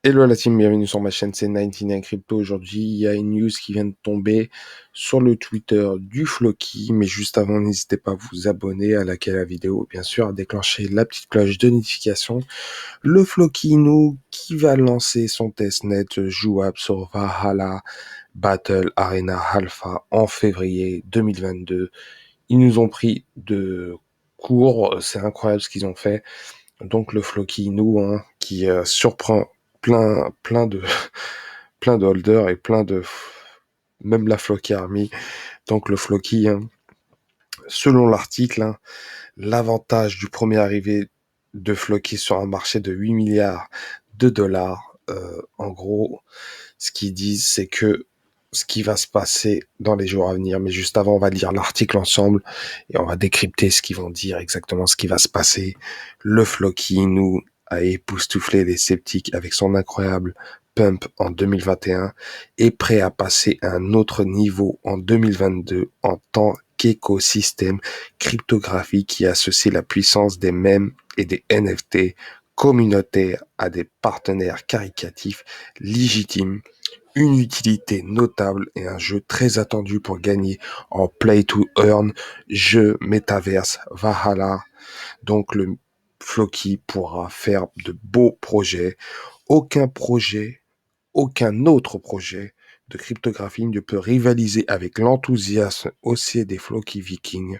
Hello la team, bienvenue sur ma chaîne, c'est 99 Crypto. Aujourd'hui, il y a une news qui vient de tomber sur le Twitter du Floki. Mais juste avant, n'hésitez pas à vous abonner, à liker la vidéo, bien sûr, à déclencher la petite cloche de notification. Le Floki, nous, qui va lancer son testnet jouable sur Valhalla Battle Arena Alpha en février 2022. Ils nous ont pris de court, c'est incroyable ce qu'ils ont fait. Donc le Floki Inu, hein, qui surprend plein de plein de holders et plein de même la Floki Army. Donc le Floki, hein, selon l'article, hein, l'avantage du premier arrivé de Floki sur un marché de 8 milliards de dollars, en gros, ce qu'ils disent, c'est que ce qui va se passer dans les jours à venir. Mais juste avant, on va lire l'article ensemble et on va décrypter ce qu'ils vont dire, exactement ce qui va se passer. Le Floki nous a époustouflé les sceptiques avec son incroyable pump en 2021 et prêt à passer à un autre niveau en 2022 en tant qu'écosystème cryptographique qui associe la puissance des mèmes et des NFT communautaires à des partenaires caricatifs légitimes, une utilité notable et un jeu très attendu pour gagner en play to earn, jeu Metaverse Valhalla. Donc le Floki pourra faire de beaux projets. Aucun projet, aucun autre projet de cryptographie ne peut rivaliser avec l'enthousiasme haussier des Floki Vikings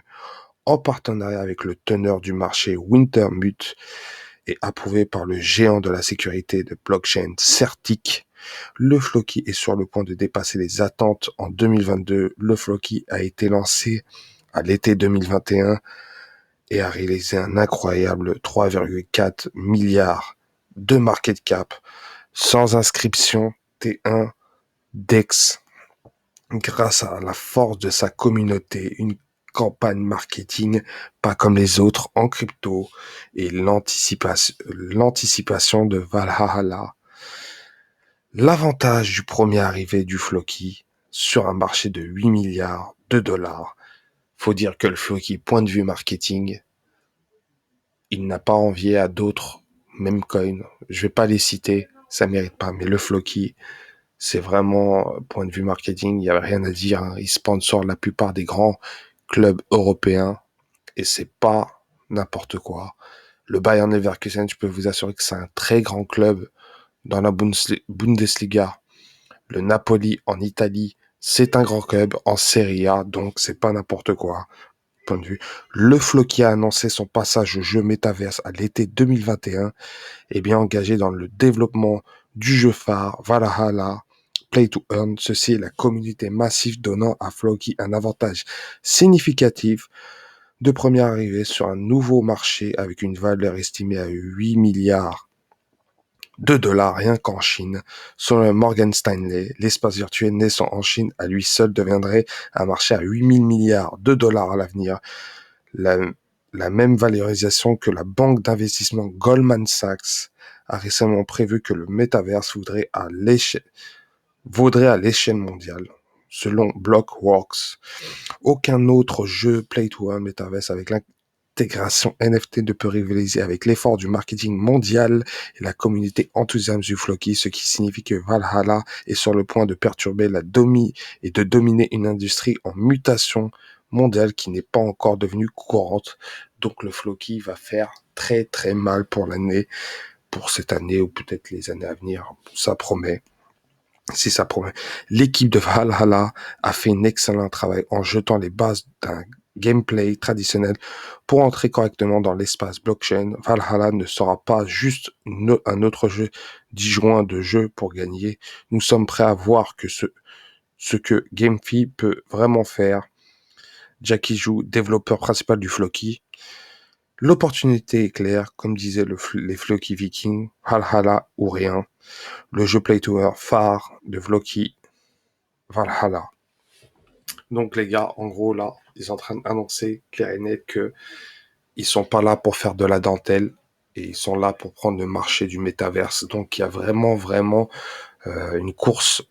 en partenariat avec le teneur du marché Wintermute et approuvé par le géant de la sécurité de blockchain Certic. Le Floki est sur le point de dépasser les attentes en 2022. Le Floki a été lancé à l'été 2021 et a réalisé un incroyable 3,4 milliards de market cap sans inscription T1 DEX grâce à la force de sa communauté, une campagne marketing pas comme les autres en crypto et l'anticipation de Valhalla. L'avantage du premier arrivé du Floki sur un marché de 8 milliards de dollars. Faut dire que le Floki, point de vue marketing, il n'a pas envié à d'autres meme coins. Je vais pas les citer, ça mérite pas, mais le Floki, c'est vraiment, point de vue marketing, il y a rien à dire, hein. Il sponsor la plupart des grands clubs européens et c'est pas n'importe quoi. Le Bayern Leverkusen, je peux vous assurer que c'est un très grand club dans la Bundesliga. Le Napoli en Italie, c'est un grand club en Serie A, donc c'est pas n'importe quoi. Point de vue. Le Floki a annoncé son passage au jeu Metaverse à l'été 2021 et bien engagé dans le développement du jeu phare Valhalla Play to Earn. Ceci est la communauté massive donnant à Floki un avantage significatif de première arrivée sur un nouveau marché avec une valeur estimée à 8 milliards de dollars rien qu'en Chine. Selon Morgan Stanley, l'espace virtuel naissant en Chine à lui seul deviendrait un marché à 8 000 milliards de dollars à l'avenir. La, la même valorisation que la banque d'investissement Goldman Sachs a récemment prévu que le métaverse vaudrait à l'échelle mondiale. Selon Blockworks, aucun autre jeu Play to Earn Metaverse avec l'intégration NFT ne peut rivaliser avec l'effort du marketing mondial et la communauté enthousiaste du Floki, ce qui signifie que Valhalla est sur le point de perturber et de dominer une industrie en mutation mondiale qui n'est pas encore devenue courante. Donc le Floki va faire très très mal pour cette année ou peut-être les années à venir. Ça promet. Si ça promet. L'équipe de Valhalla a fait un excellent travail en jetant les bases d'un gameplay traditionnel pour entrer correctement dans l'espace blockchain. Valhalla ne sera pas juste un autre jeu disjoint de jeu pour gagner. Nous sommes prêts à voir ce que GameFi peut vraiment faire. Jackie Jou, développeur principal du Floki. L'opportunité est claire, comme disaient les Floki Vikings, Valhalla ou rien. Le jeu Play to Earn phare de Floki Valhalla. Donc les gars, en gros là, ils sont en train d'annoncer clair et net que ils sont pas là pour faire de la dentelle et ils sont là pour prendre le marché du métaverse. Donc il y a vraiment une course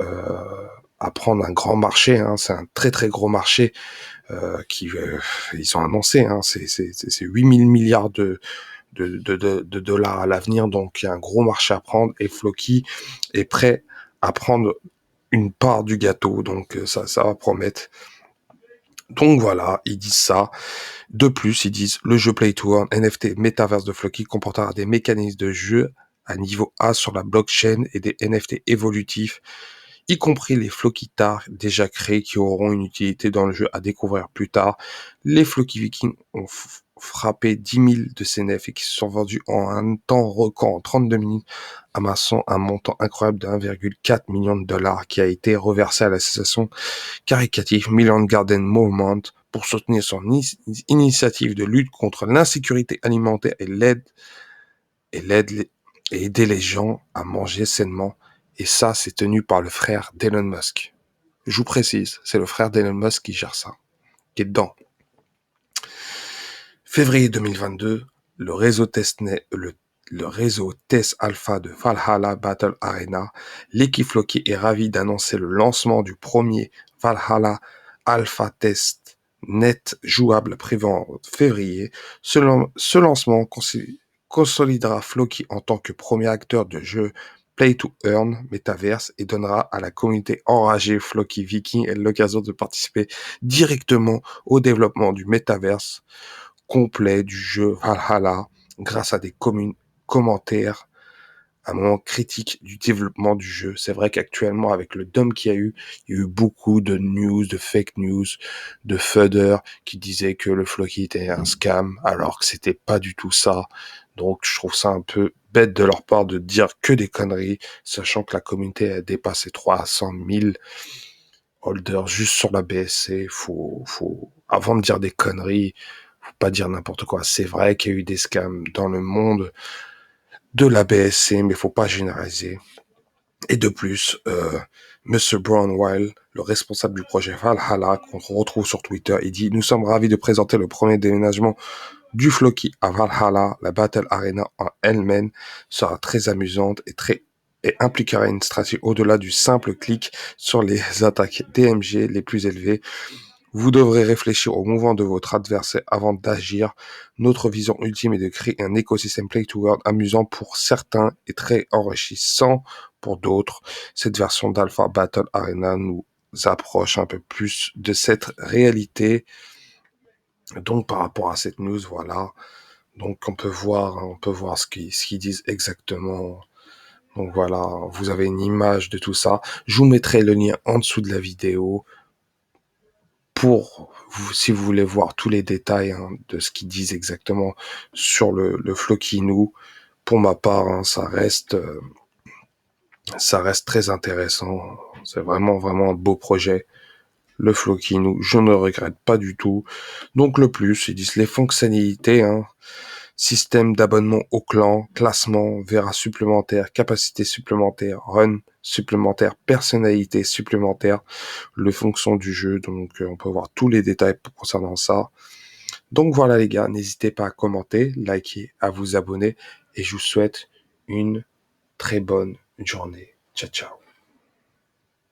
à prendre un grand marché. Hein. C'est un très très gros marché qui ils ont annoncé. Hein. C'est 8 000 milliards de dollars à l'avenir, donc il y a un gros marché à prendre et Floki est prêt à prendre une part du gâteau, donc ça va promettre. Donc voilà, ils disent ça. De plus, ils disent le jeu Play to Earn NFT Metaverse de Floki comportera des mécanismes de jeu à niveau A sur la blockchain et des NFT évolutifs, y compris les Flokitar déjà créés qui auront une utilité dans le jeu à découvrir plus tard. Les Floki Vikings ont frappé 10 000 de ces nefs et qui se sont vendus en un temps record en 32 minutes, amassant un montant incroyable de 1,4 million de dollars qui a été reversé à l'association caritative Million Garden Movement pour soutenir son initiative de lutte contre l'insécurité alimentaire et aider les gens à manger sainement. Et ça, c'est tenu par le frère d'Elon Musk. Je vous précise, c'est le frère d'Elon Musk qui gère ça, qui est dedans. Février 2022, le réseau test alpha de Valhalla Battle Arena, l'équipe Floki est ravie d'annoncer le lancement du premier Valhalla Alpha Test net jouable prévu en février. Ce lancement consolidera Floki en tant que premier acteur de jeu Play to Earn Metaverse et donnera à la communauté enragée Floki Viking l'occasion de participer directement au développement du Metaverse complet du jeu Valhalla grâce à des commentaires à un moment critique du développement du jeu. C'est vrai qu'actuellement, avec le dump qu'il y a eu, il y a eu beaucoup de news, de fake news, de FUDder qui disaient que le Floki était un scam, alors que c'était pas du tout ça. Donc, je trouve ça un peu bête de leur part de dire que des conneries, sachant que la communauté a dépassé 300 000 holders juste sur la BSC. Avant de dire des conneries, faut pas dire n'importe quoi. C'est vrai qu'il y a eu des scams dans le monde de la BSC, mais faut pas généraliser. Et de plus, Monsieur Brownwill, le responsable du projet Valhalla, qu'on retrouve sur Twitter, il dit « Nous sommes ravis de présenter le premier déménagement du Floki à Valhalla. La Battle Arena en elle-même sera très amusante et impliquera une stratégie au-delà du simple clic sur les attaques DMG les plus élevées. Vous devrez réfléchir au mouvement de votre adversaire avant d'agir. Notre vision ultime est de créer un écosystème Play to Earn amusant pour certains et très enrichissant pour d'autres. Cette version d'Alpha Battle Arena nous approche un peu plus de cette réalité. Donc par rapport à cette news, voilà. Donc on peut voir ce qu'ils disent exactement. Donc voilà, vous avez une image de tout ça. Je vous mettrai le lien en dessous de la vidéo pour vous, si vous voulez voir tous les détails de ce qu'ils disent exactement sur le Floki Nou. Pour ma part, ça reste très intéressant. C'est vraiment un beau projet. Le Floki Nou, je ne regrette pas du tout. Donc le plus, ils disent les fonctionnalités, système d'abonnement au clan, classement, Vera supplémentaire, capacité supplémentaire, run supplémentaire, personnalité supplémentaire, les fonctions du jeu. Donc on peut voir tous les détails concernant ça. Donc voilà les gars, n'hésitez pas à commenter, liker, à vous abonner et je vous souhaite une très bonne journée. Ciao ciao.